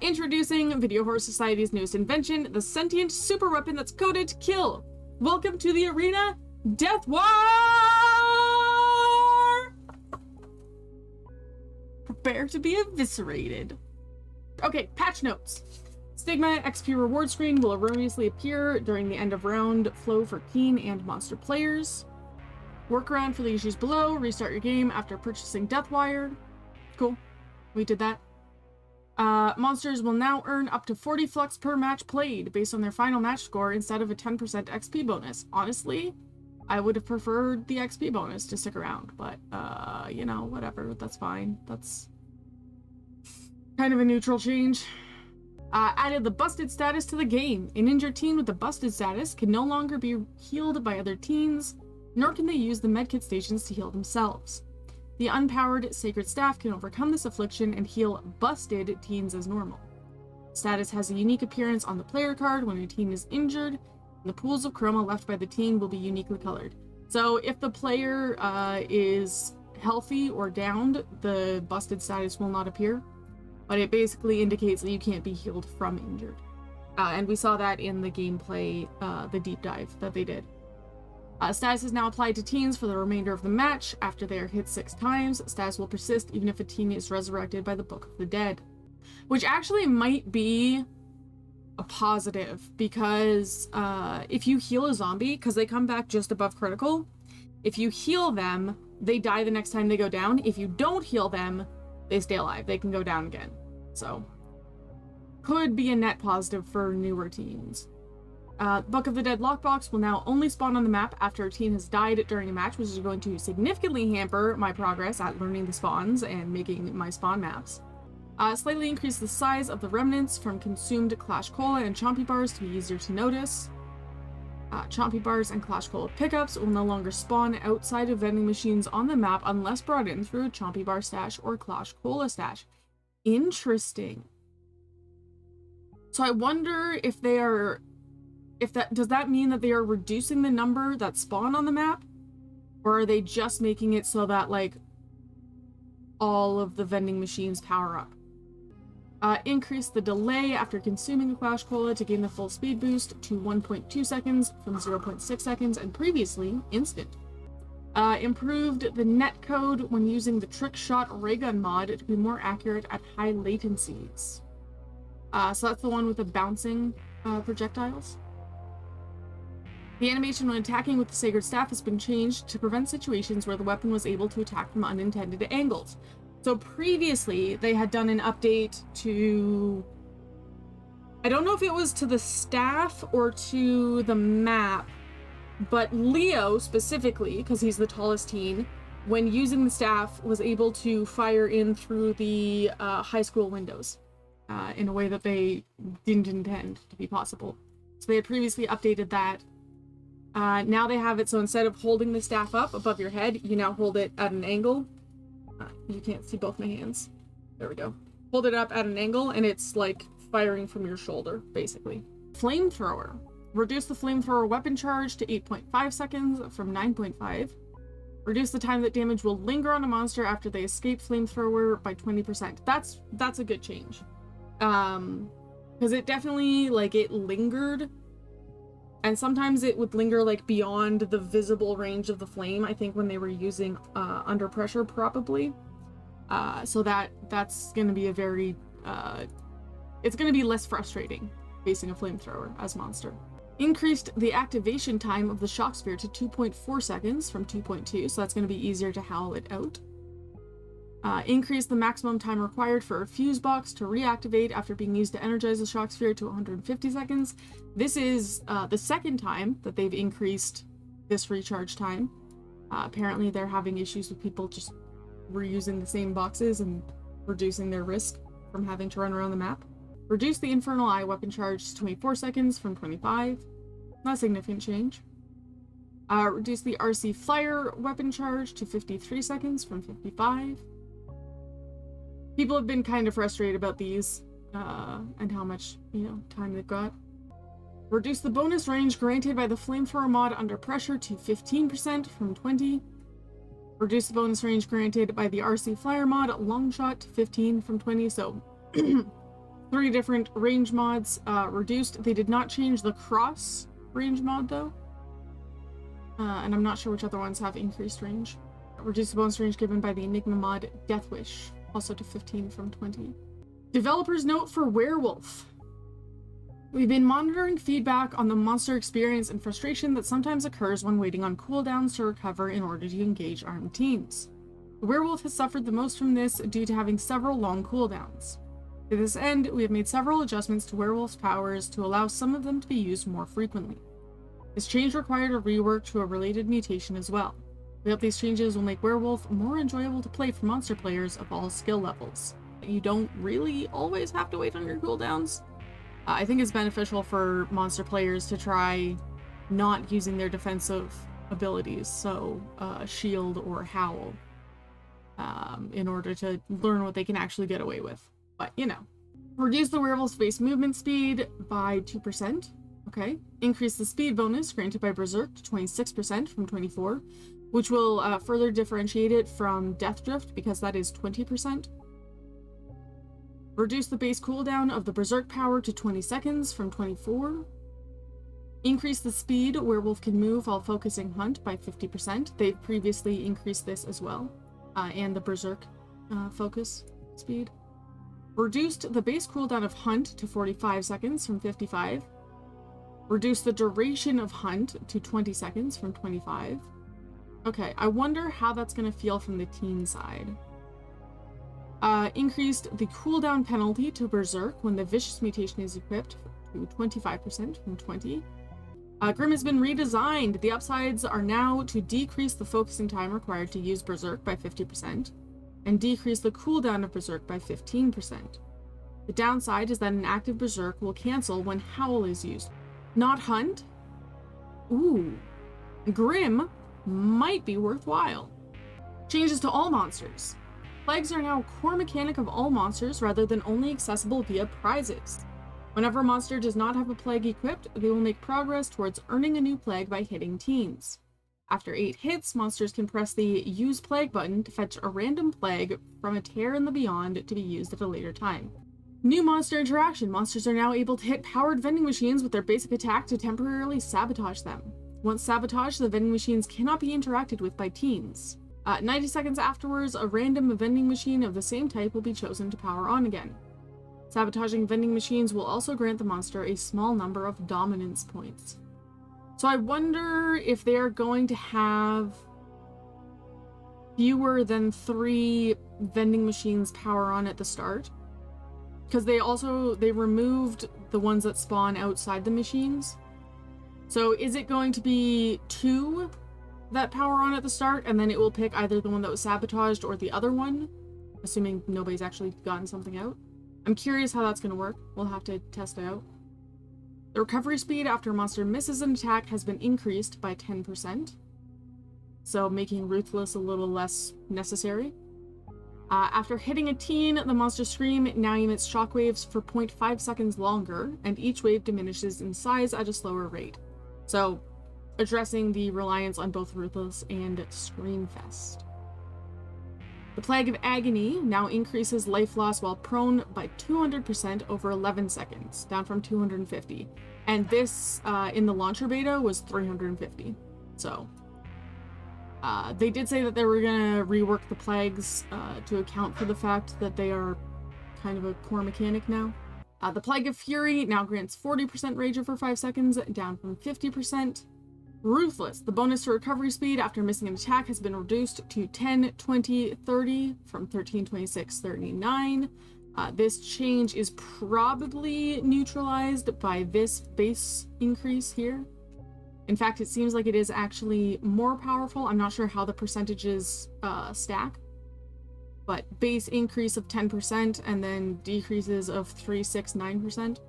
Introducing Video Horror Society's newest invention, the sentient super weapon that's coded to kill. Welcome to the arena, Deathwire! Prepare to be eviscerated. Okay, patch notes. Stigma XP reward screen will erroneously appear during the end of round flow for teen and monster players. Workaround for the issues below. Restart your game after purchasing Deathwire. Cool. We did that. Monsters will now earn up to 40 flux per match played based on their final match score instead of a 10% XP bonus. Honestly, I would have preferred the XP bonus to stick around, but, you know, whatever. That's fine. That's kind of a neutral change. Added the busted status to the game. An injured teen with the busted status can no longer be healed by other teens, nor can they use the medkit stations to heal themselves. The unpowered sacred staff can overcome this affliction and heal busted teens as normal. Status has a unique appearance on the player card when a teen is injured, and the pools of chroma left by the teen will be uniquely colored. So if the player is healthy or downed, the busted status will not appear, but it basically indicates that you can't be healed from injured. And we saw that in the gameplay, the deep dive that they did. Status is now applied to teens for the remainder of the match. After they are hit 6 times, status will persist even if a teen is resurrected by the Book of the Dead. Which actually might be a positive, because if you heal a zombie, because they come back just above critical, if you heal them, they die the next time they go down. If you don't heal them, they stay alive. They can go down again. So, could be a net positive for newer teens. Book of the Dead lockbox will now only spawn on the map after a teen has died during a match, which is going to significantly hamper my progress at learning the spawns and making my spawn maps. Slightly increase the size of the remnants from consumed Clash Cola and Chompy Bars to be easier to notice. Chompy Bars and Clash Cola pickups will no longer spawn outside of vending machines on the map unless brought in through a Chompy Bar stash or Clash Cola stash. Interesting. So I wonder if they are... does that mean that they are reducing the number that spawn on the map? Or are they just making it so that, like, all of the vending machines power up? Increase the delay after consuming a Clash Cola to gain the full speed boost to 1.2 seconds from 0.6 seconds and previously instant. Improved the net code when using the Trick Shot Ray Gun mod to be more accurate at high latencies. So that's the one with the bouncing projectiles. The animation when attacking with the Sacred Staff has been changed to prevent situations where the weapon was able to attack from unintended angles. So previously, they had done an update to... I don't know if it was to the staff or to the map, but Leo specifically, because he's the tallest teen, when using the staff, was able to fire in through the high school windows in a way that they didn't intend to be possible. So they had previously updated that. Now they have it so instead of holding the staff up above your head, you now hold it at an angle. You can't see both my hands. There we go. Hold it up at an angle and it's like firing from your shoulder, basically. Flamethrower. Reduce the flamethrower weapon charge to 8.5 seconds from 9.5. Reduce the time that damage will linger on a monster after they escape flamethrower by 20%. That's a good change. Because it definitely, like, it lingered. And sometimes it would linger, like, beyond the visible range of the flame, I think, when they were using under pressure, probably. So that's going to be a very... it's going to be less frustrating facing a flamethrower as a monster. Increased the activation time of the shock sphere to 2.4 seconds from 2.2, so that's going to be easier to howl it out. Increase the maximum time required for a fuse box to reactivate after being used to energize the shock sphere to 150 seconds. This is the second time that they've increased this recharge time. Apparently they're having issues with people just reusing the same boxes and reducing their risk from having to run around the map. Reduce the Infernal Eye weapon charge to 24 seconds from 25. Not a significant change. Reduce the RC Flyer weapon charge to 53 seconds from 55. People have been kind of frustrated about these, and how much, time they've got. Reduce the bonus range granted by the Flamethrower mod under pressure to 15% from 20. Reduce the bonus range granted by the RC Flyer mod Longshot to 15 from 20, so 3 different range mods reduced. They did not change the cross range mod though. And I'm not sure which other ones have increased range. Reduce the bonus range given by the Enigma mod Deathwish, also to 15 from 20. Developer's note for Werewolf. We've been monitoring feedback on the monster experience and frustration that sometimes occurs when waiting on cooldowns to recover in order to engage armed teams. The Werewolf has suffered the most from this due to having several long cooldowns. To this end, we have made several adjustments to Werewolf's powers to allow some of them to be used more frequently. This change required a rework to a related mutation as well. We hope these changes will make Werewolf more enjoyable to play for monster players of all skill levels. You don't really always have to wait on your cooldowns. I think it's beneficial for monster players to try not using their defensive abilities, so shield or howl, in order to learn what they can actually get away with. But, you know. Reduce the Werewolf's base movement speed by 2%. Okay. Increase the speed bonus granted by Berserk to 26% from 24%, which will further differentiate it from Death Drift because that is 20%. Reduce the base cooldown of the Berserk power to 20 seconds from 24. Increase the speed Werewolf can move while focusing Hunt by 50%. They've previously increased this as well, and the Berserk focus speed. Reduced the base cooldown of Hunt to 45 seconds from 55. Reduce the duration of Hunt to 20 seconds from 25. Okay, I wonder how that's going to feel from the teen side. Increased the cooldown penalty to Berserk when the Vicious mutation is equipped to 25% from 20. Grim has been redesigned. The upsides are now to decrease the focusing time required to use Berserk by 50% and decrease the cooldown of Berserk by 15%. The downside is that an active Berserk will cancel when Howl is used. Not Hunt? Ooh. Grim might be worthwhile. Changes to all monsters. Plagues are now a core mechanic of all monsters rather than only accessible via prizes. Whenever a monster does not have a plague equipped, they will make progress towards earning a new plague by hitting teams. After 8 hits, monsters can press the Use Plague button to fetch a random plague from a tear in the beyond to be used at a later time. New monster interaction. Monsters are now able to hit powered vending machines with their basic attack to temporarily sabotage them. Once sabotaged, the vending machines cannot be interacted with by teens. 90 seconds afterwards, a random vending machine of the same type will be chosen to power on again. Sabotaging vending machines will also grant the monster a small number of dominance points. So I wonder if they are going to have fewer than 3 vending machines power on at the start. Because they removed the ones that spawn outside the machines. So is it going to be 2 that power on at the start, and then it will pick either the one that was sabotaged or the other one, assuming nobody's actually gotten something out? I'm curious how that's going to work. We'll have to test it out. The recovery speed after a monster misses an attack has been increased by 10%, so making Ruthless a little less necessary. After hitting a teen, the monster's scream now emits shockwaves for 0.5 seconds longer, and each wave diminishes in size at a slower rate. So, addressing the reliance on both Ruthless and Screamfest. The Plague of Agony now increases life loss while prone by 200% over 11 seconds, down from 250. And this, in the launcher beta, was 350. So, they did say that they were gonna rework the plagues to account for the fact that they are kind of a core mechanic now. The Plague of Fury now grants 40% rage over 5 seconds, down from 50%. Ruthless, the bonus to recovery speed after missing an attack has been reduced to 10, 20, 30 from 13, 26, 39. This change is probably neutralized by this base increase here. In fact, it seems like it is actually more powerful. I'm not sure how the percentages stack, but base increase of 10% and then decreases of 3, 6, 9%.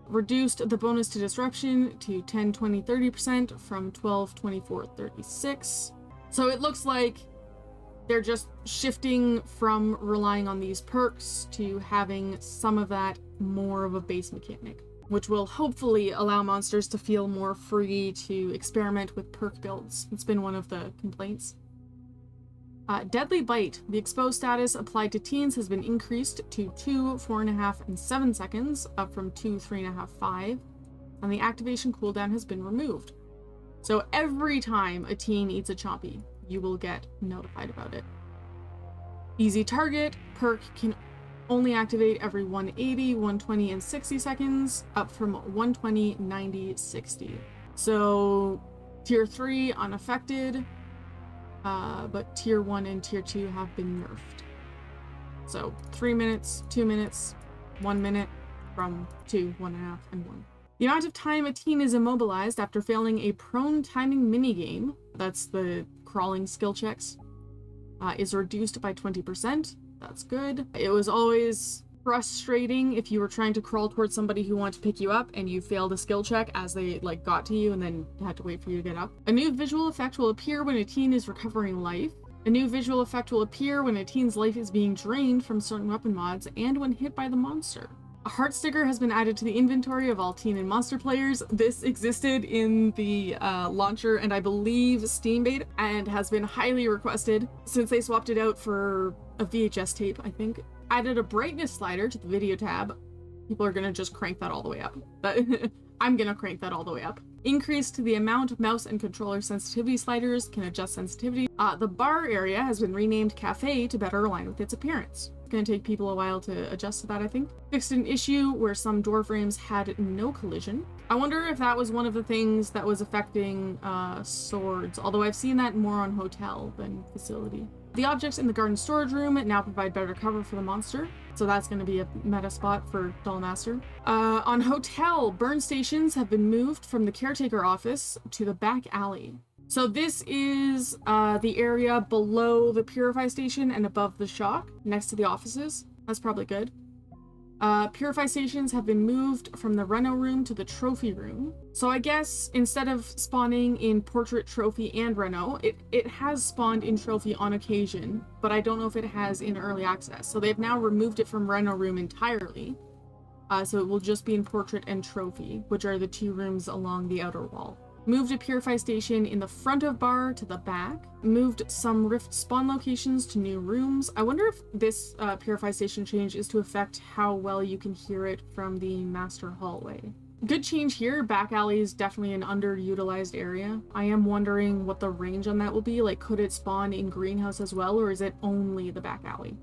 Reduced the bonus to disruption to 10, 20, 30% from 12, 24, 36. So it looks like they're just shifting from relying on these perks to having some of that more of a base mechanic, which will hopefully allow monsters to feel more free to experiment with perk builds. It's been one of the complaints. Deadly Bite. The exposed status applied to teens has been increased to 2, 4.5, and 7 seconds, up from 2, 3.5, 5. And the activation cooldown has been removed. So every time a teen eats a Chompy, you will get notified about it. Easy Target. Perk can only activate every 180, 120, and 60 seconds, up from 120, 90, 60. So tier 3 unaffected. But tier 1 and tier 2 have been nerfed. So 3 minutes, 2 minutes, 1 minute from 2, 1.5, and 1. The amount of time a teen is immobilized after failing a prone timing minigame, that's the crawling skill checks, is reduced by 20%. That's good. It was always frustrating if you were trying to crawl towards somebody who wanted to pick you up and you failed a skill check as they got to you and then had to wait for you to get up. A new visual effect will appear when a teen is recovering life. A new visual effect will appear when a teen's life is being drained from certain weapon mods and when hit by the monster. A heart sticker has been added to the inventory of all teen and monster players. This existed in the launcher and I believe Steam beta and has been highly requested since they swapped it out for a VHS tape, I think. Added a brightness slider to the video tab. People are gonna just crank that all the way up. But I'm gonna crank that all the way up. Increased the amount of mouse and controller sensitivity sliders can adjust sensitivity. The bar area has been renamed Cafe to better align with its appearance. It's gonna take people a while to adjust to that, I think. Fixed an issue where some door frames had no collision. I wonder if that was one of the things that was affecting swords, although I've seen that more on hotel than facility. The objects in the garden storage room now provide better cover for the monster, so that's going to be a meta spot for Dollmaster. On hotel, burn stations have been moved from the caretaker office to the back alley. So this is the area below the purify station and above the shock, next to the offices. That's probably good. Purify stations have been moved from the Reno room to the trophy room. So I guess instead of spawning in portrait, trophy, and Reno, it has spawned in trophy on occasion, but I don't know if it has in early access. So they've now removed it from Reno room entirely. So it will just be in portrait and trophy, which are the 2 rooms along the outer wall. Moved a purify station in the front of bar to the back. Moved some rift spawn locations to new rooms. I wonder if this purify station change is to affect how well you can hear it from the master hallway. Good change here. Back alley is definitely an underutilized area. I am wondering what the range on that will be. Could it spawn in greenhouse as well, or is it only the back alley?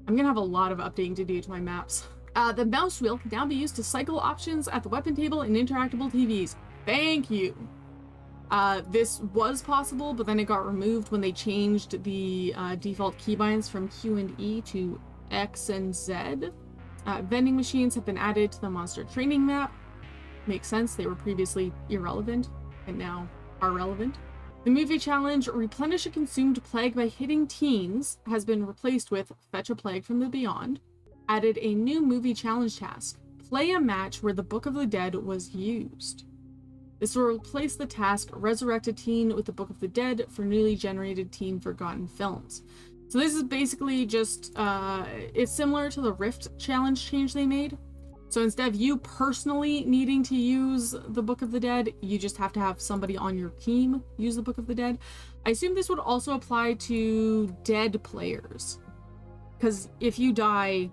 I'm gonna have a lot of updating to do to my maps. The mouse wheel can now be used to cycle options at the weapon table and interactable TVs. Thank you. This was possible, but then it got removed when they changed the default keybinds from Q and E to X and Z. Vending machines have been added to the monster training map. Makes sense, they were previously irrelevant and now are relevant. The movie challenge, Replenish a Consumed Plague by Hitting Teens, has been replaced with Fetch a Plague from the Beyond. Added a new movie challenge task, Play a match where the Book of the Dead was used. This will replace the task Resurrect a Teen with the Book of the Dead for newly generated teen forgotten films. So this is basically just, it's similar to the Rift challenge change they made. So instead of you personally needing to use the Book of the Dead, you just have to have somebody on your team use the Book of the Dead. I assume this would also apply to dead players. Because if you die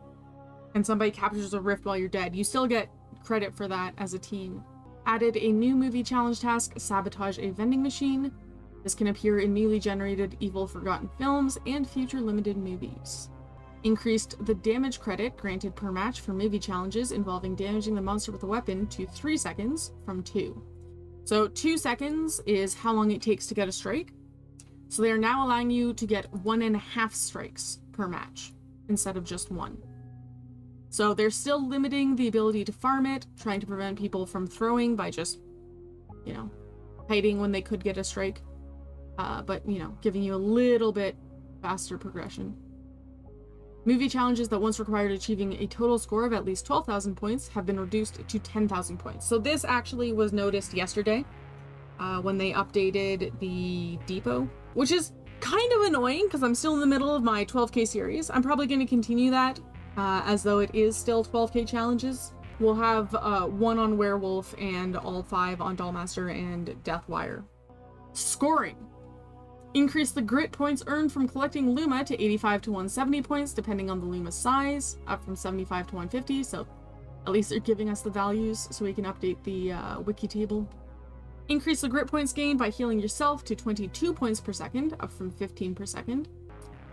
and somebody captures a Rift while you're dead, you still get credit for that as a team. Added a new movie challenge task, Sabotage a Vending Machine. This can appear in newly generated Evil Forgotten films and future limited movies. Increased the damage credit granted per match for movie challenges involving damaging the monster with a weapon to 3 seconds from 2. So 2 seconds is how long it takes to get a strike. So they are now allowing you to get 1.5 strikes per match instead of just 1. So they're still limiting the ability to farm it, trying to prevent people from throwing by just, hiding when they could get a strike. But, giving you a little bit faster progression. Movie challenges that once required achieving a total score of at least 12,000 points have been reduced to 10,000 points. So this actually was noticed yesterday when they updated the depot, which is kind of annoying because I'm still in the middle of my 12K series. I'm probably going to continue that. As though it is still 12K challenges. We'll have 1 on Werewolf and all 5 on Dollmaster and Deathwire. Scoring. Increase the grit points earned from collecting Luma to 85 to 170 points, depending on the Luma size, up from 75 to 150, so at least they're giving us the values so we can update the wiki table. Increase the grit points gained by healing yourself to 22 points per second, up from 15 per second.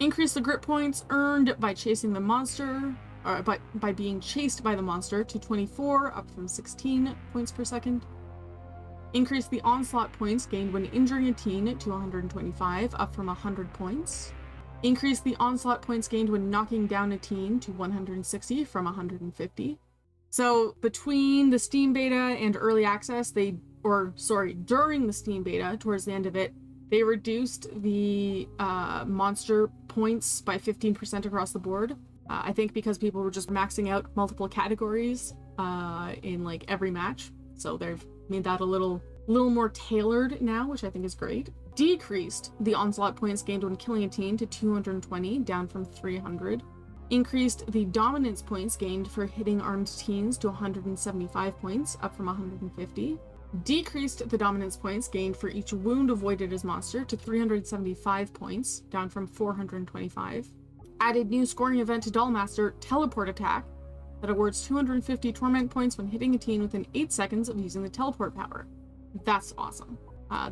Increase the grit points earned by chasing the monster, or by being chased by the monster to 24, up from 16 points per second. Increase the onslaught points gained when injuring a teen to 125, up from 100 points. Increase the onslaught points gained when knocking down a teen to 160 from 150. So between the Steam beta and early access, during the Steam beta, towards the end of it, they reduced the monster points by 15% across the board. I think because people were just maxing out multiple categories in like every match. So they've made that a little more tailored now, which I think is great. Decreased the onslaught points gained when killing a teen to 220, down from 300. Increased the dominance points gained for hitting armed teens to 175 points, up from 150. Decreased the dominance points gained for each wound avoided as monster to 375 points, down from 425. Added new scoring event to Dollmaster, Teleport Attack, that awards 250 torment points when hitting a teen within 8 seconds of using the teleport power. That's awesome.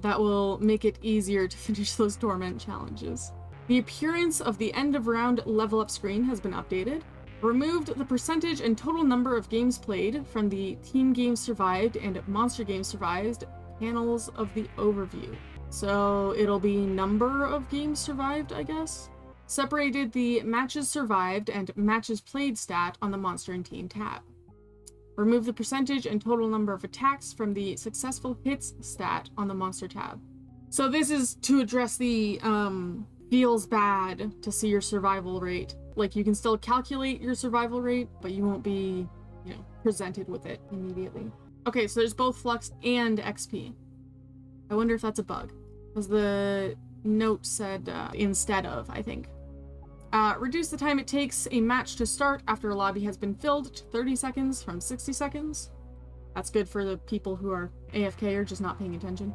That will make it easier to finish those torment challenges. The appearance of the end of round level up screen has been updated. Removed the percentage and total number of games played from the team games survived and monster games survived panels of the overview. So it'll be number of games survived, I guess. Separated the matches survived and matches played stat on the monster and team tab. Remove the percentage and total number of attacks from the successful hits stat on the monster tab. So this is to address the feels bad to see your survival rate. Like, you can still calculate your survival rate, but you won't be, presented with it immediately. Okay, so there's both Flux and XP. I wonder if that's a bug, because the note said instead of, I think. Reduce the time it takes a match to start after a lobby has been filled to 30 seconds from 60 seconds. That's good for the people who are AFK or just not paying attention.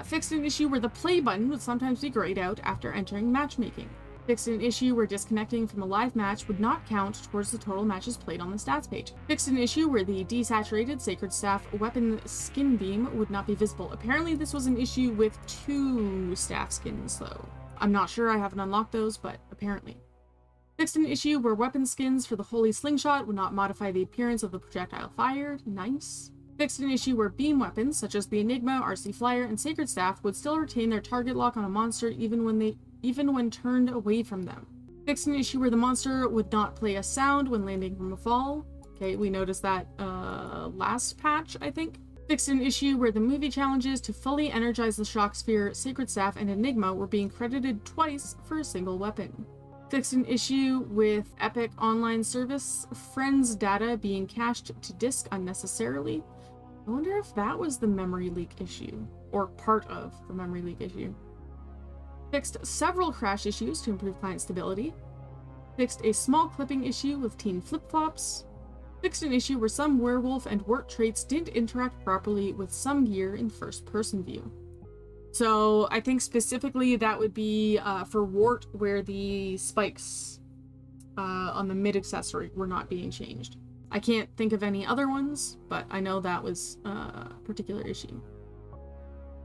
Fixed an issue where the play button would sometimes be grayed out after entering matchmaking. Fixed an issue where disconnecting from a live match would not count towards the total matches played on the stats page. Fixed an issue where the desaturated Sacred Staff weapon skin beam would not be visible. Apparently this was an issue with 2 staff skins though. I'm not sure, I haven't unlocked those, but apparently. Fixed an issue where weapon skins for the Holy Slingshot would not modify the appearance of the projectile fired. Nice. Fixed an issue where beam weapons, such as the Enigma, RC Flyer, and Sacred Staff, would still retain their target lock on a monster even when turned away from them. Fixed an issue where the monster would not play a sound when landing from a fall. Okay, we noticed that last patch, I think. Fixed an issue where the movie challenges to fully energize the Shock Sphere, Sacred Staff, and Enigma were being credited twice for a single weapon. Fixed an issue with Epic Online Service friends data being cached to disk unnecessarily. I wonder if that was the memory leak issue, or part of the memory leak issue. Fixed several crash issues to improve client stability. Fixed a small clipping issue with teen flip-flops. Fixed an issue where some werewolf and wart traits didn't interact properly with some gear in first-person view. So I think specifically that would be for wart, where the spikes on the mid accessory were not being changed. I can't think of any other ones, but I know that was a particular issue.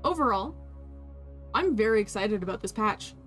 Overall, I'm very excited about this patch.